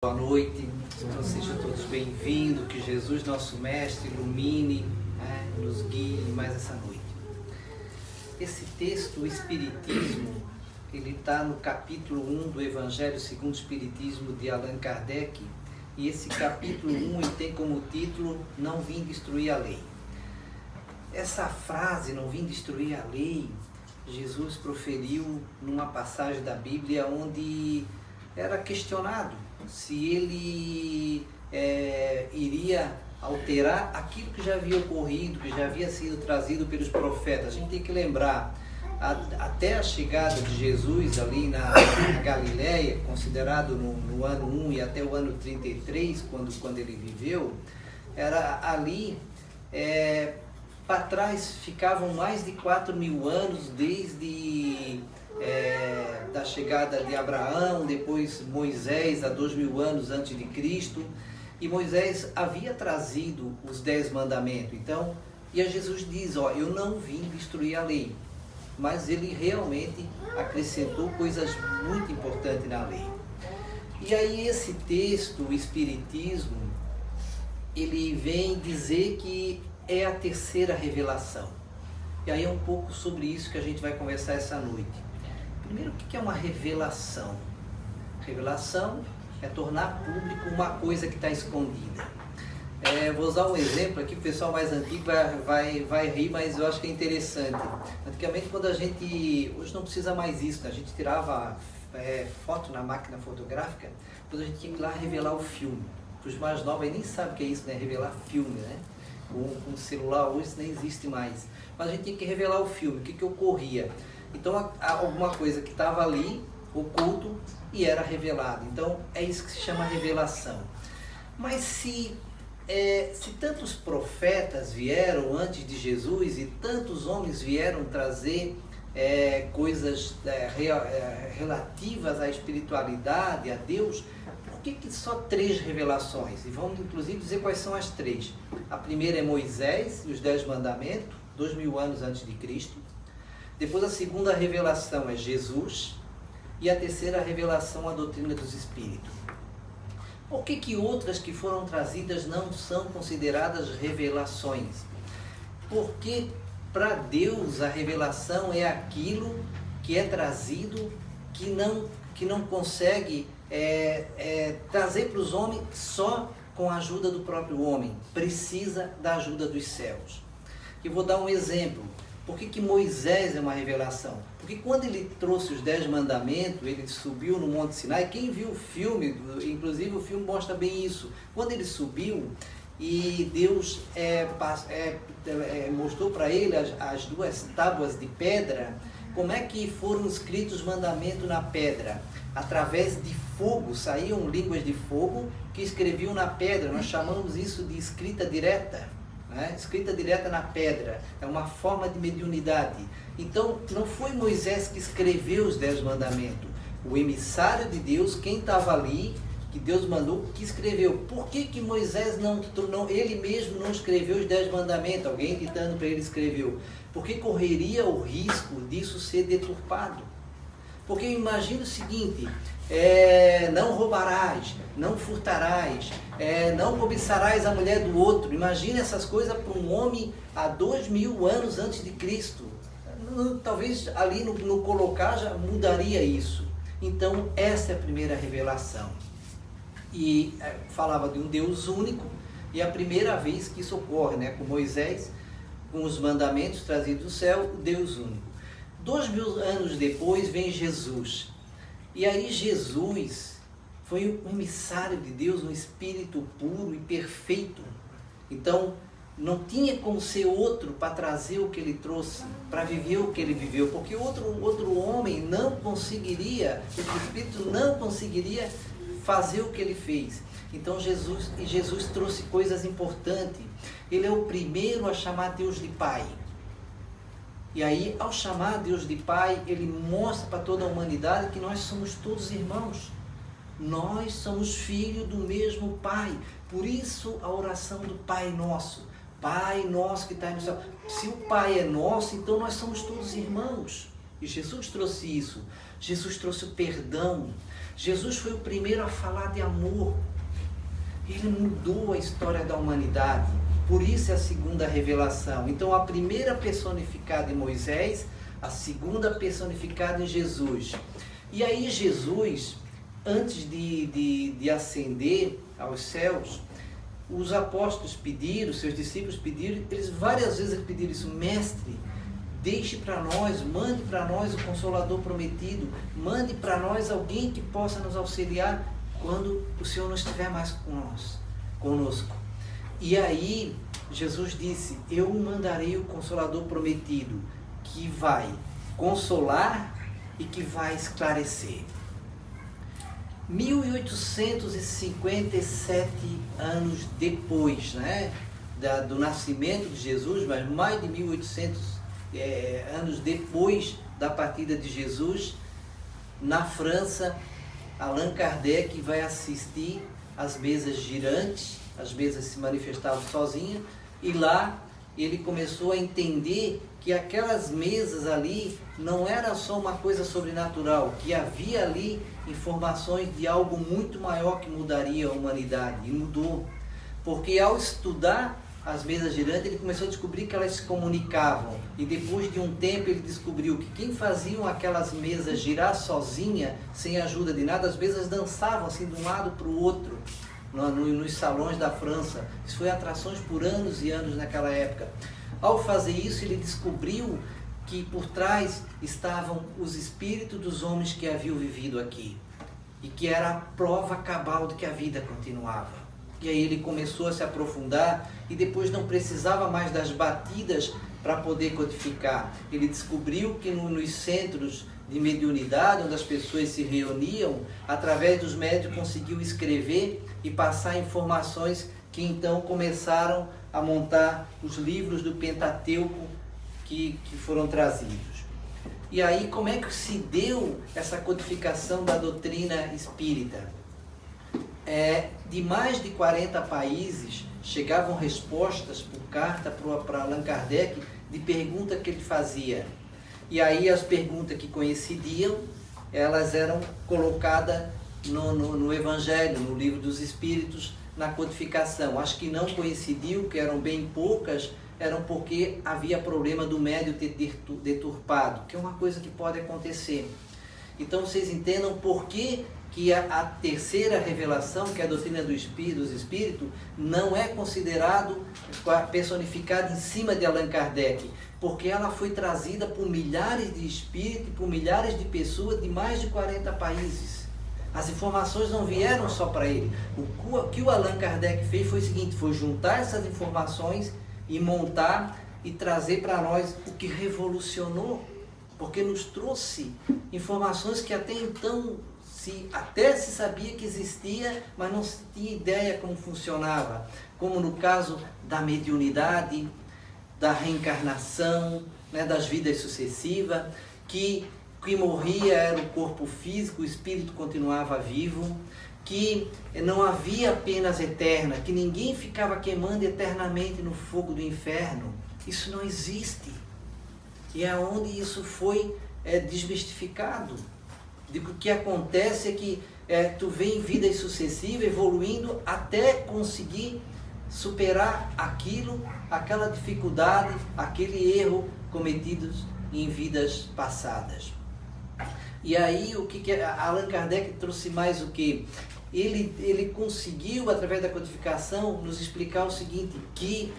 Boa noite, então sejam todos bem-vindos, que Jesus, nosso Mestre, ilumine, nos guie mais essa noite. Esse texto, o Espiritismo, ele está no capítulo 1 do Evangelho segundo o Espiritismo de Allan Kardec, e esse capítulo 1 ele tem como título Não Vim Destruir a Lei. Essa frase, não vim destruir a lei, Jesus proferiu numa passagem da Bíblia onde era questionado se ele iria alterar aquilo que já havia ocorrido, que já havia sido trazido pelos profetas. A gente tem que lembrar, até a chegada de Jesus ali na Galileia, considerado no ano 1 e até o ano 33, quando ele viveu, era ali, para trás ficavam mais de 4.000 anos desde da chegada de Abraão, depois Moisés, há 2.000 anos antes de Cristo, e Moisés havia trazido os 10 mandamentos. Então, e Jesus diz, eu não vim destruir a lei, mas ele realmente acrescentou coisas muito importantes na lei. E aí esse texto, o Espiritismo, ele vem dizer que é a terceira revelação. E aí é um pouco sobre isso que a gente vai conversar essa noite. Primeiro, o que é uma revelação? Revelação é tornar público uma coisa que está escondida. Vou usar um exemplo aqui, o pessoal mais antigo vai rir, mas eu acho que é interessante. Antigamente, quando a gente... Hoje não precisa mais isso, né? A gente tirava foto na máquina fotográfica, depois a gente tinha que ir lá revelar o filme. Os mais novos aí nem sabem o que é isso, né? Revelar filme, né? Com o celular hoje isso nem existe mais. Mas a gente tinha que revelar o filme. O que ocorria? Então, alguma coisa que estava ali, oculto, e era revelado. Então, é isso que se chama revelação. Mas se tantos profetas vieram antes de Jesus e tantos homens vieram trazer coisas relativas à espiritualidade, a Deus, por que só 3 revelações? E vamos, inclusive, dizer quais são as 3. A primeira é Moisés e os 10 mandamentos, 2.000 anos antes de Cristo. Depois a segunda revelação é Jesus. E a terceira revelação, a doutrina dos Espíritos. Por que outras que foram trazidas não são consideradas revelações? Porque para Deus a revelação é aquilo que é trazido, que não consegue trazer para os homens só com a ajuda do próprio homem. Precisa da ajuda dos céus. Eu vou dar um exemplo. Por que Moisés é uma revelação? Porque quando ele trouxe os 10 mandamentos, ele subiu no Monte Sinai. Quem viu o filme, inclusive o filme mostra bem isso. Quando ele subiu e Deus mostrou para ele as 2 tábuas de pedra, como é que foram escritos os mandamentos na pedra? Através de fogo, saíam línguas de fogo que escreviam na pedra. Nós chamamos isso de escrita direta. Escrita direta na pedra, é uma forma de mediunidade. Então, não foi Moisés que escreveu os 10 mandamentos. O emissário de Deus, quem estava ali, que Deus mandou, que escreveu. Por que Moisés ele mesmo não escreveu os 10 mandamentos? Alguém ditando para ele escreveu. Porque correria o risco disso ser deturpado. Porque imagina o seguinte, não roubarás, não furtarás, não cobiçarás a mulher do outro. Imagina essas coisas para um homem há 2.000 anos antes de Cristo. Talvez ali no colocar já mudaria isso. Então essa é a primeira revelação. E falava de um Deus único, e é a primeira vez que isso ocorre, com Moisés, com os mandamentos trazidos do céu, Deus único. 2.000 anos depois vem Jesus. E aí Jesus foi um emissário de Deus, um espírito puro e perfeito. Então, não tinha como ser outro para trazer o que ele trouxe, para viver o que ele viveu. Porque outro homem não conseguiria, o espírito não conseguiria fazer o que ele fez. Então Jesus trouxe coisas importantes. Ele é o primeiro a chamar Deus de Pai. E aí, ao chamar Deus de Pai, ele mostra para toda a humanidade que nós somos todos irmãos. Nós somos filhos do mesmo Pai. Por isso, a oração do Pai Nosso. Pai Nosso que está no céu. Se o Pai é nosso, então nós somos todos irmãos. E Jesus trouxe isso. Jesus trouxe o perdão. Jesus foi o primeiro a falar de amor. Ele mudou a história da humanidade. Por isso é a segunda revelação. Então a primeira personificada em Moisés, a segunda personificada em Jesus. E aí Jesus, antes de ascender aos céus, os apóstolos pediram, seus discípulos pediram, eles várias vezes pediram isso: mestre, deixe para nós, mande para nós o Consolador prometido, mande para nós alguém que possa nos auxiliar quando o Senhor não estiver mais conosco. E aí Jesus disse: eu mandarei o Consolador prometido, que vai consolar e que vai esclarecer. 1857 anos depois, né, do nascimento de Jesus, mas mais de 1800 anos depois da partida de Jesus, na França, Allan Kardec vai assistir às mesas girantes, as mesas se manifestavam sozinhas, e lá ele começou a entender que aquelas mesas ali não era só uma coisa sobrenatural, que havia ali informações de algo muito maior que mudaria a humanidade, e mudou. Porque ao estudar as mesas girantes, ele começou a descobrir que elas se comunicavam, e depois de um tempo ele descobriu que quem faziam aquelas mesas girar sozinha, sem ajuda de nada, as mesas dançavam assim de um lado para o outro, nos salões da França. Isso foi atrações por anos e anos naquela época. Ao fazer isso, ele descobriu que por trás estavam os espíritos dos homens que haviam vivido aqui, e que era a prova cabal de que a vida continuava. E aí ele começou a se aprofundar, e depois não precisava mais das batidas para poder codificar. Ele descobriu que nos centros de mediunidade, onde as pessoas se reuniam, através dos médiuns conseguiu escrever e passar informações, que então começaram a montar os livros do Pentateuco que foram trazidos. E aí, como é que se deu essa codificação da doutrina espírita? De mais de 40 países chegavam respostas por carta para Allan Kardec de perguntas que ele fazia. E aí as perguntas que coincidiam, elas eram colocadas no Evangelho, no Livro dos Espíritos, na codificação. As que não coincidiam, que eram bem poucas, eram porque havia problema do médium ter deturpado, que é uma coisa que pode acontecer. Então vocês entendam por que a terceira revelação, que é a doutrina dos espíritos, não é considerado personificada em cima de Allan Kardec, porque ela foi trazida por milhares de espíritos, por milhares de pessoas de mais de 40 países. As informações não vieram só para ele. O que o Allan Kardec fez foi o seguinte: foi juntar essas informações e montar e trazer para nós o que revolucionou, porque nos trouxe informações que até então até se sabia que existia, mas não se tinha ideia como funcionava, como no caso da mediunidade, da reencarnação, né, das vidas sucessivas, que morria era o corpo físico, o espírito continuava vivo, que não havia penas eternas, que ninguém ficava queimando eternamente no fogo do inferno. Isso não existe. E é onde isso foi desmistificado. O que acontece é que tu vê em vidas sucessivas evoluindo até conseguir superar aquela dificuldade, aquele erro cometido em vidas passadas. E aí o que Allan Kardec trouxe mais o que? Ele conseguiu, através da codificação, nos explicar o seguinte: que